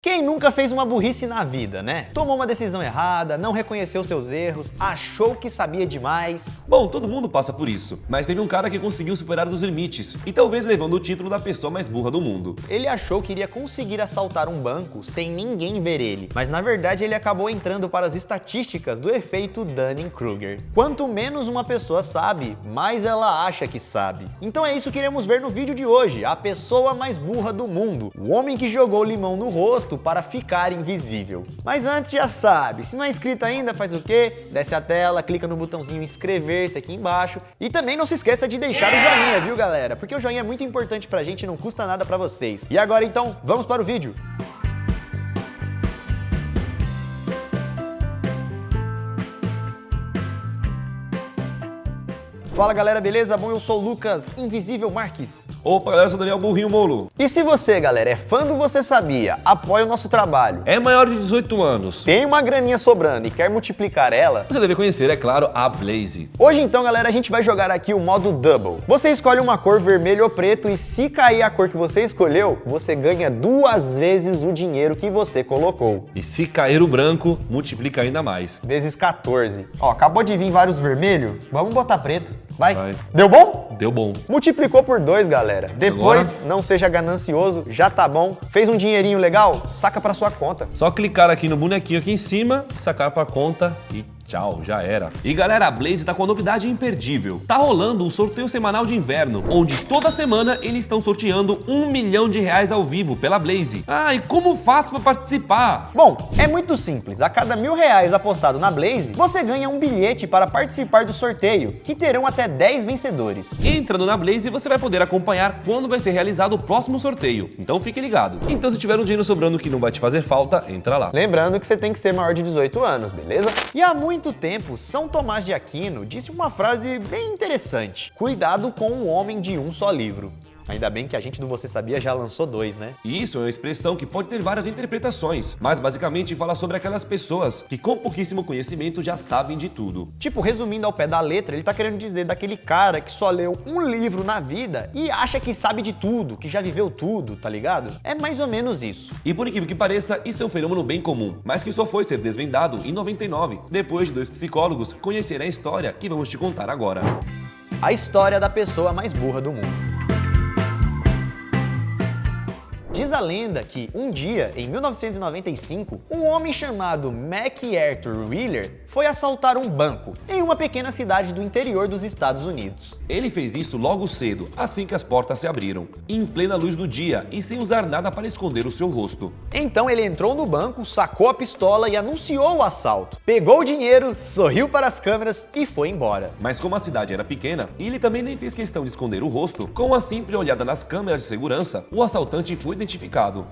Quem nunca fez uma burrice na vida, né? Tomou uma decisão errada, não reconheceu seus erros, achou que sabia demais. Bom, todo mundo passa por isso, mas teve um cara que conseguiu superar os limites e talvez levando o título da pessoa mais burra do mundo. Ele achou que iria conseguir assaltar um banco sem ninguém ver ele, mas na verdade ele acabou entrando para as estatísticas do efeito Dunning-Kruger. Quanto menos uma pessoa sabe, mais ela acha que sabe. Então é isso que iremos ver no vídeo de hoje, a pessoa mais burra do mundo, o homem que jogou limão no rosto para ficar invisível. Mas antes já sabe, se não é inscrito ainda, faz o quê? Desce a tela, clica no botãozinho inscrever-se aqui embaixo e também não se esqueça de deixar o joinha, viu galera? Porque o joinha é muito importante pra gente e não custa nada pra vocês. E agora então, vamos para o vídeo. Fala galera, beleza? Bom, eu sou o Lucas Invisível Marques. Opa galera, eu sou o Daniel Burrinho Molo. E se você, galera, é fã do Você Sabia, apoia o nosso trabalho, É maior de 18 anos. tem uma graninha sobrando e quer multiplicar ela, Você deve conhecer, é claro, a Blaze. hoje então, galera, a gente vai jogar aqui o modo Double. Você escolhe uma cor, vermelho ou preto, e se cair a cor que você escolheu, você ganha 2 vezes o dinheiro que você colocou. E se cair o branco, multiplica ainda mais. Vezes 14. Ó, acabou de vir vários vermelhos, vamos botar preto. Vai. Vai. Deu bom? Deu bom. Multiplicou por 2, galera. Depois, não seja ganancioso, já tá bom. Fez um dinheirinho legal? Saca pra sua conta. Só clicar aqui no bonequinho aqui em cima, sacar pra conta e tchau, já era. E galera, a Blaze tá com uma novidade imperdível. Tá rolando um sorteio semanal de inverno, onde toda semana eles estão sorteando R$1 milhão ao vivo pela Blaze. Ah, e como faço pra participar? Bom, é muito simples. A cada R$1.000 apostado na Blaze, você ganha um bilhete para participar do sorteio, que terão até 10 vencedores. Entrando na Blaze, você vai poder acompanhar quando vai ser realizado o próximo sorteio. Então fique ligado. Então se tiver um dinheiro sobrando que não vai te fazer falta, entra lá. Lembrando que você tem que ser maior de 18 anos, beleza? E há muito tempo, São Tomás de Aquino disse uma frase bem interessante: cuidado com o homem de um só livro. Ainda bem que a gente do Você Sabia já lançou 2, né? E isso é uma expressão que pode ter várias interpretações, mas basicamente fala sobre aquelas pessoas que com pouquíssimo conhecimento já sabem de tudo. Tipo, resumindo ao pé da letra, ele tá querendo dizer daquele cara que só leu um livro na vida e acha que sabe de tudo, que já viveu tudo, tá ligado? É mais ou menos isso. E por incrível que pareça, isso é um fenômeno bem comum, mas que só foi ser desvendado em 99, depois de 2 psicólogos conhecerem a história que vamos te contar agora. A história da pessoa mais burra do mundo. Diz a lenda que, um dia, em 1995, um homem chamado MacArthur Wheeler foi assaltar um banco em uma pequena cidade do interior dos Estados Unidos. Ele fez isso logo cedo, assim que as portas se abriram, em plena luz do dia e sem usar nada para esconder o seu rosto. Então ele entrou no banco, sacou a pistola e anunciou o assalto. Pegou o dinheiro, sorriu para as câmeras e foi embora. Mas como a cidade era pequena, e ele também nem fez questão de esconder o rosto, com uma simples olhada nas câmeras de segurança, o assaltante foi identificado.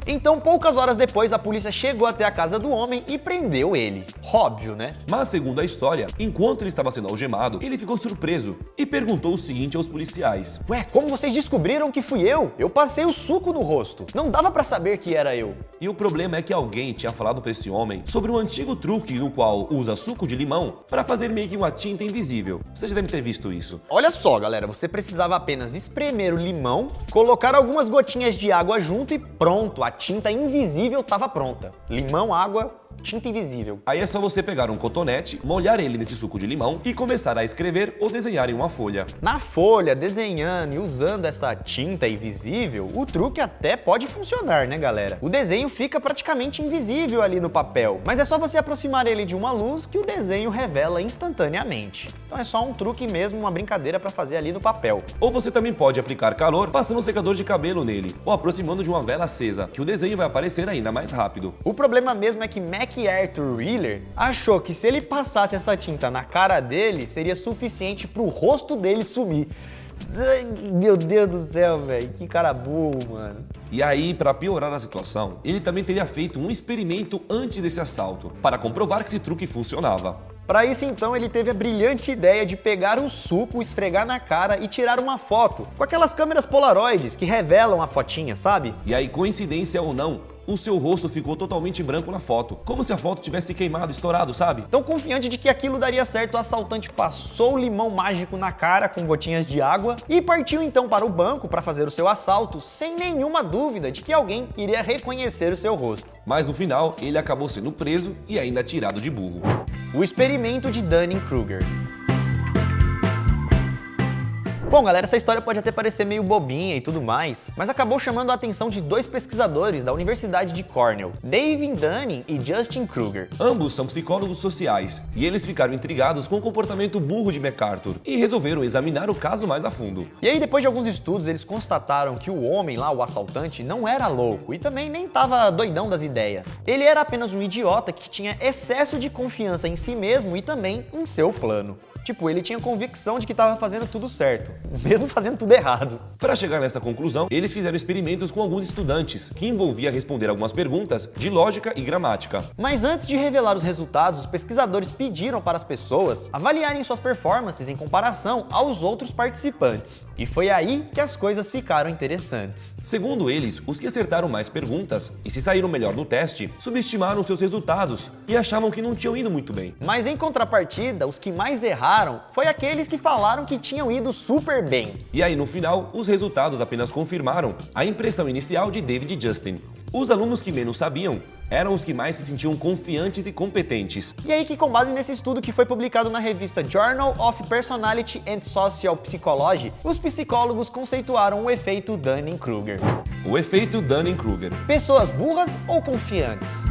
Então, poucas horas depois, a polícia chegou até a casa do homem e prendeu ele. Óbvio, né? Mas, segundo a história, enquanto ele estava sendo algemado, ele ficou surpreso e perguntou o seguinte aos policiais: Ué, como vocês descobriram que fui eu? Eu passei o suco no rosto. Não dava pra saber que era eu. E o problema é que alguém tinha falado pra esse homem sobre um antigo truque no qual usa suco de limão para fazer meio que uma tinta invisível. Você já deve ter visto isso. Olha só, galera, você precisava apenas espremer o limão, colocar algumas gotinhas de água junto e pronto, a tinta invisível estava pronta. Limão, água, tinta invisível. Aí é só você pegar um cotonete, molhar ele nesse suco de limão e começar a escrever ou desenhar em uma folha. Na folha, desenhando e usando essa tinta invisível, o truque até pode funcionar, né, galera? O desenho fica praticamente invisível ali no papel, mas é só você aproximar ele de uma luz que o desenho revela instantaneamente. Então é só um truque mesmo, uma brincadeira para fazer ali no papel. Ou você também pode aplicar calor passando um secador de cabelo nele, ou aproximando de uma vela acesa, que o desenho vai aparecer ainda mais rápido. O problema mesmo é que MacArthur Wheeler achou que se ele passasse essa tinta na cara dele, seria suficiente pro rosto dele sumir. Ai, meu Deus do céu, velho, que cara burro, mano. E aí, para piorar a situação, ele também teria feito um experimento antes desse assalto, para comprovar que esse truque funcionava. Para isso, então, ele teve a brilhante ideia de pegar o suco, esfregar na cara e tirar uma foto, com aquelas câmeras polaroides que revelam a fotinha, sabe? E aí, coincidência ou não, o seu rosto ficou totalmente branco na foto, como se a foto tivesse queimado, estourado, sabe? Tão confiante de que aquilo daria certo, o assaltante passou o limão mágico na cara com gotinhas de água e partiu então para o banco para fazer o seu assalto sem nenhuma dúvida de que alguém iria reconhecer o seu rosto. Mas no final, ele acabou sendo preso e ainda tirado de burro. O experimento de Dunning-Kruger. Bom, galera, essa história pode até parecer meio bobinha e tudo mais, mas acabou chamando a atenção de dois pesquisadores da Universidade de Cornell, David Dunning e Justin Kruger. Ambos são psicólogos sociais e eles ficaram intrigados com o comportamento burro de MacArthur e resolveram examinar o caso mais a fundo. E aí, depois de alguns estudos, eles constataram que o homem lá, o assaltante, não era louco e também nem tava doidão das ideias. Ele era apenas um idiota que tinha excesso de confiança em si mesmo e também em seu plano. Tipo, ele tinha convicção de que estava fazendo tudo certo, mesmo fazendo tudo errado. Para chegar nessa conclusão, eles fizeram experimentos com alguns estudantes, que envolvia responder algumas perguntas de lógica e gramática. Mas antes de revelar os resultados, os pesquisadores pediram para as pessoas avaliarem suas performances em comparação aos outros participantes. E foi aí que as coisas ficaram interessantes. Segundo eles, os que acertaram mais perguntas e se saíram melhor no teste, subestimaram seus resultados e achavam que não tinham ido muito bem. Mas em contrapartida, os que mais erraram foi aqueles que falaram que tinham ido super bem. E aí no final, os resultados apenas confirmaram a impressão inicial de David e Justin. Os alunos que menos sabiam eram os que mais se sentiam confiantes e competentes. E aí que, com base nesse estudo que foi publicado na revista Journal of Personality and Social Psychology, os psicólogos conceituaram o efeito Dunning-Kruger. O efeito Dunning-Kruger. Pessoas burras ou confiantes?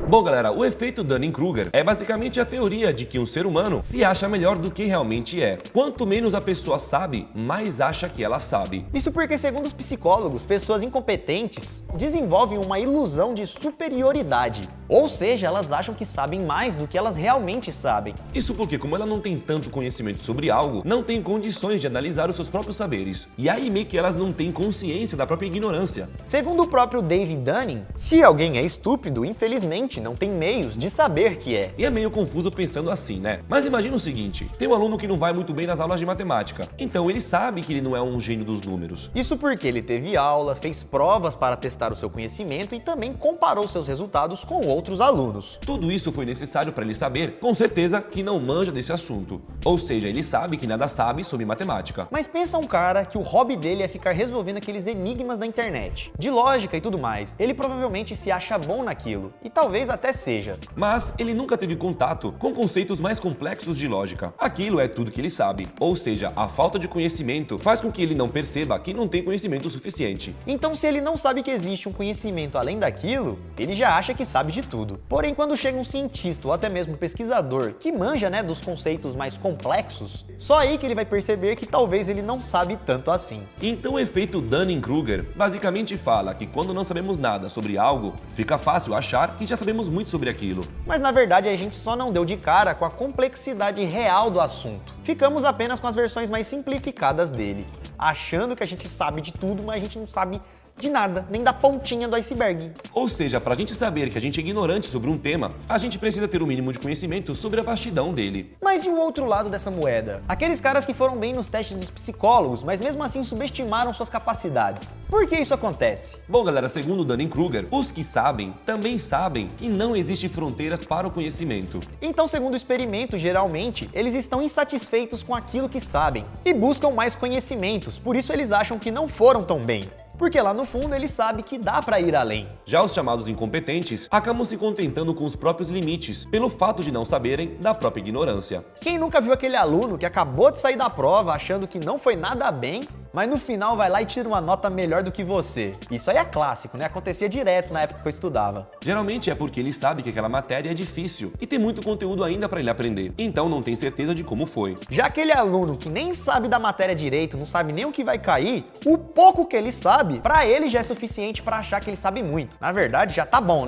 Bom, galera, o efeito Dunning-Kruger é basicamente a teoria de que um ser humano se acha melhor do que realmente é. Quanto menos a pessoa sabe, mais acha que ela sabe. Isso porque, segundo os psicólogos, pessoas incompetentes desenvolvem uma ilusão de superioridade. Ou seja, elas acham que sabem mais do que elas realmente sabem. Isso porque, como ela não tem tanto conhecimento sobre algo, não tem condições de analisar os seus próprios saberes. E aí meio que elas não têm consciência da própria ignorância. Segundo o próprio David Dunning, se alguém é estúpido, infelizmente não tem meios de saber que é. E é meio confuso pensando assim, né? Mas imagina o seguinte, tem um aluno que não vai muito bem nas aulas de matemática, então ele sabe que ele não é um gênio dos números. Isso porque ele teve aula, fez provas para testar o seu conhecimento e também comparou seus resultados com outros alunos. Tudo isso foi necessário para ele saber, com certeza, que não manja desse assunto. Ou seja, ele sabe que nada sabe sobre matemática. Mas pensa um cara que o hobby dele é ficar resolvendo aqueles enigmas da internet, de lógica e tudo mais. Ele provavelmente se acha bom naquilo, e talvez até seja. Mas ele nunca teve contato com conceitos mais complexos de lógica. Aquilo é tudo que ele sabe. Ou seja, a falta de conhecimento faz com que ele não perceba que não tem conhecimento suficiente. Então, se ele não sabe que existe um conhecimento além daquilo, ele já acha que sabe de tudo. Porém, quando chega um cientista ou até mesmo um pesquisador que manja, dos conceitos mais complexos, só aí que ele vai perceber que talvez ele não sabe tanto assim. Então o efeito Dunning-Kruger basicamente fala que quando não sabemos nada sobre algo, fica fácil achar que já sabemos muito sobre aquilo. Mas na verdade a gente só não deu de cara com a complexidade real do assunto. Ficamos apenas com as versões mais simplificadas dele, achando que a gente sabe de tudo, mas a gente não sabe de nada, nem da pontinha do iceberg. Ou seja, para a gente saber que a gente é ignorante sobre um tema, a gente precisa ter o mínimo de conhecimento sobre a vastidão dele. Mas e o outro lado dessa moeda? Aqueles caras que foram bem nos testes dos psicólogos, mas mesmo assim subestimaram suas capacidades. Por que isso acontece? Bom, galera, segundo Dunning-Kruger, os que sabem também sabem que não existem fronteiras para o conhecimento. Então, segundo o experimento, geralmente, eles estão insatisfeitos com aquilo que sabem e buscam mais conhecimentos, por isso eles acham que não foram tão bem. Porque lá no fundo ele sabe que dá pra ir além. Já os chamados incompetentes acabam se contentando com os próprios limites, pelo fato de não saberem da própria ignorância. Quem nunca viu aquele aluno que acabou de sair da prova achando que não foi nada bem, mas no final vai lá e tira uma nota melhor do que você? Isso aí é clássico, Acontecia direto na época que eu estudava. Geralmente é porque ele sabe que aquela matéria é difícil e tem muito conteúdo ainda para ele aprender, então não tem certeza de como foi. Já aquele aluno que nem sabe da matéria direito, não sabe nem o que vai cair, o pouco que ele sabe, pra ele já é suficiente pra achar que ele sabe muito. Na verdade, já tá bom,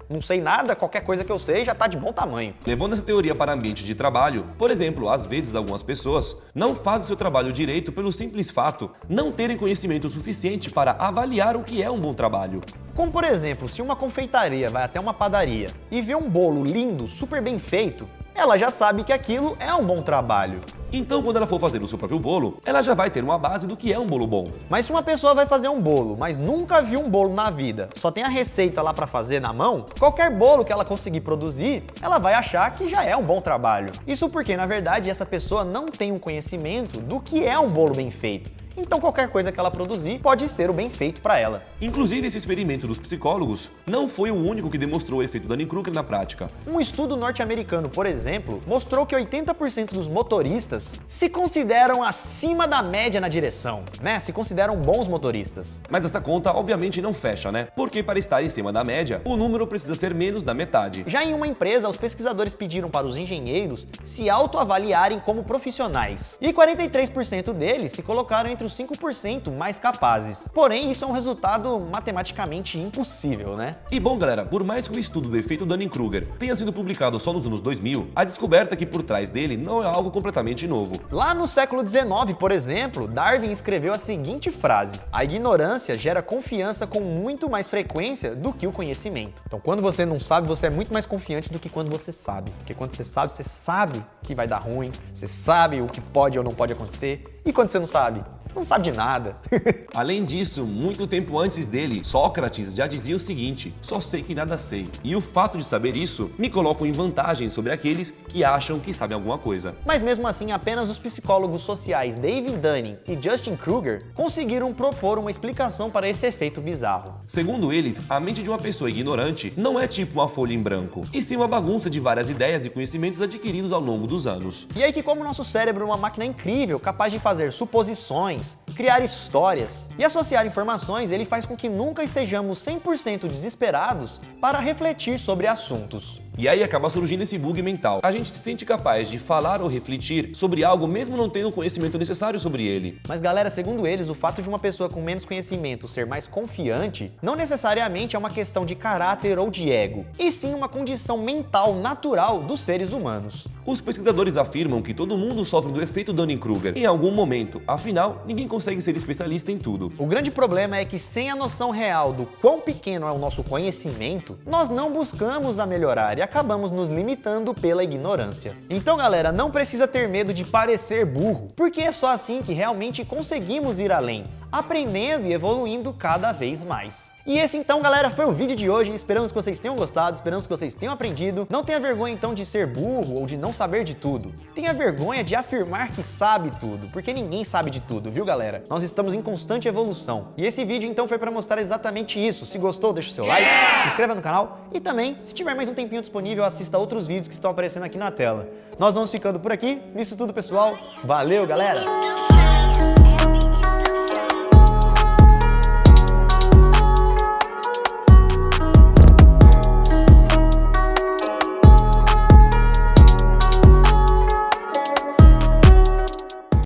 Não sei nada, qualquer coisa que eu sei já tá de bom tamanho. Levando essa teoria para ambiente de trabalho, por exemplo, às vezes algumas pessoas não fazem seu trabalho direito pelo simples fato não terem conhecimento suficiente para avaliar o que é um bom trabalho. Como por exemplo, se uma confeitaria vai até uma padaria e vê um bolo lindo, super bem feito, ela já sabe que aquilo é um bom trabalho. Então, quando ela for fazer o seu próprio bolo, ela já vai ter uma base do que é um bolo bom. Mas se uma pessoa vai fazer um bolo, mas nunca viu um bolo na vida, só tem a receita lá para fazer na mão, qualquer bolo que ela conseguir produzir, ela vai achar que já é um bom trabalho. Isso porque, na verdade, essa pessoa não tem um conhecimento do que é um bolo bem feito. Então qualquer coisa que ela produzir pode ser o bem feito para ela. Inclusive, esse experimento dos psicólogos não foi o único que demonstrou o efeito Dunning-Kruger na prática. Um estudo norte-americano, por exemplo, mostrou que 80% dos motoristas se consideram acima da média na direção, né? Se consideram bons motoristas. Mas essa conta obviamente não fecha, né? Porque para estar em cima da média, o número precisa ser menos da metade. Já em uma empresa, os pesquisadores pediram para os engenheiros se autoavaliarem como profissionais. E 43% deles se colocaram entre os 5% mais capazes. Porém, isso é um resultado matematicamente impossível, né? E bom, galera, por mais que o estudo do efeito Dunning-Kruger tenha sido publicado só nos anos 2000, a descoberta aqui por trás dele não é algo completamente novo. Lá no século XIX, por exemplo, Darwin escreveu a seguinte frase: a ignorância gera confiança com muito mais frequência do que o conhecimento. Então, quando você não sabe, você é muito mais confiante do que quando você sabe. Porque quando você sabe que vai dar ruim, você sabe o que pode ou não pode acontecer. E quando você não sabe de nada. Além disso, muito tempo antes dele, Sócrates já dizia o seguinte: só sei que nada sei. E o fato de saber isso me coloca em vantagem sobre aqueles que acham que sabem alguma coisa. Mas mesmo assim, apenas os psicólogos sociais David Dunning e Justin Kruger conseguiram propor uma explicação para esse efeito bizarro. Segundo eles, a mente de uma pessoa ignorante não é tipo uma folha em branco, e sim uma bagunça de várias ideias e conhecimentos adquiridos ao longo dos anos. E aí que como o nosso cérebro é uma máquina incrível, capaz de fazer suposições, criar histórias e associar informações, ele faz com que nunca estejamos 100% desesperados para refletir sobre assuntos. E aí acaba surgindo esse bug mental. A gente se sente capaz de falar ou refletir sobre algo mesmo não tendo o conhecimento necessário sobre ele. Mas galera, segundo eles, o fato de uma pessoa com menos conhecimento ser mais confiante não necessariamente é uma questão de caráter ou de ego, e sim uma condição mental natural dos seres humanos. Os pesquisadores afirmam que todo mundo sofre do efeito Dunning-Kruger em algum momento, afinal, ninguém consegue ser especialista em tudo. O grande problema é que sem a noção real do quão pequeno é o nosso conhecimento, nós não buscamos a melhorar e acabamos nos limitando pela ignorância. Então galera, não precisa ter medo de parecer burro, porque é só assim que realmente conseguimos ir além, aprendendo e evoluindo cada vez mais. E esse então, galera, foi o vídeo de hoje. Esperamos que vocês tenham gostado, esperamos que vocês tenham aprendido. Não tenha vergonha então de ser burro ou de não saber de tudo. Tenha vergonha de afirmar que sabe tudo, porque ninguém sabe de tudo, viu galera? Nós estamos em constante evolução. E esse vídeo então foi para mostrar exatamente isso. Se gostou, deixa o seu like, se inscreva no canal e também, se tiver mais um tempinho disponível, assista outros vídeos que estão aparecendo aqui na tela. Nós vamos ficando por aqui. Isso tudo, pessoal. Valeu, galera!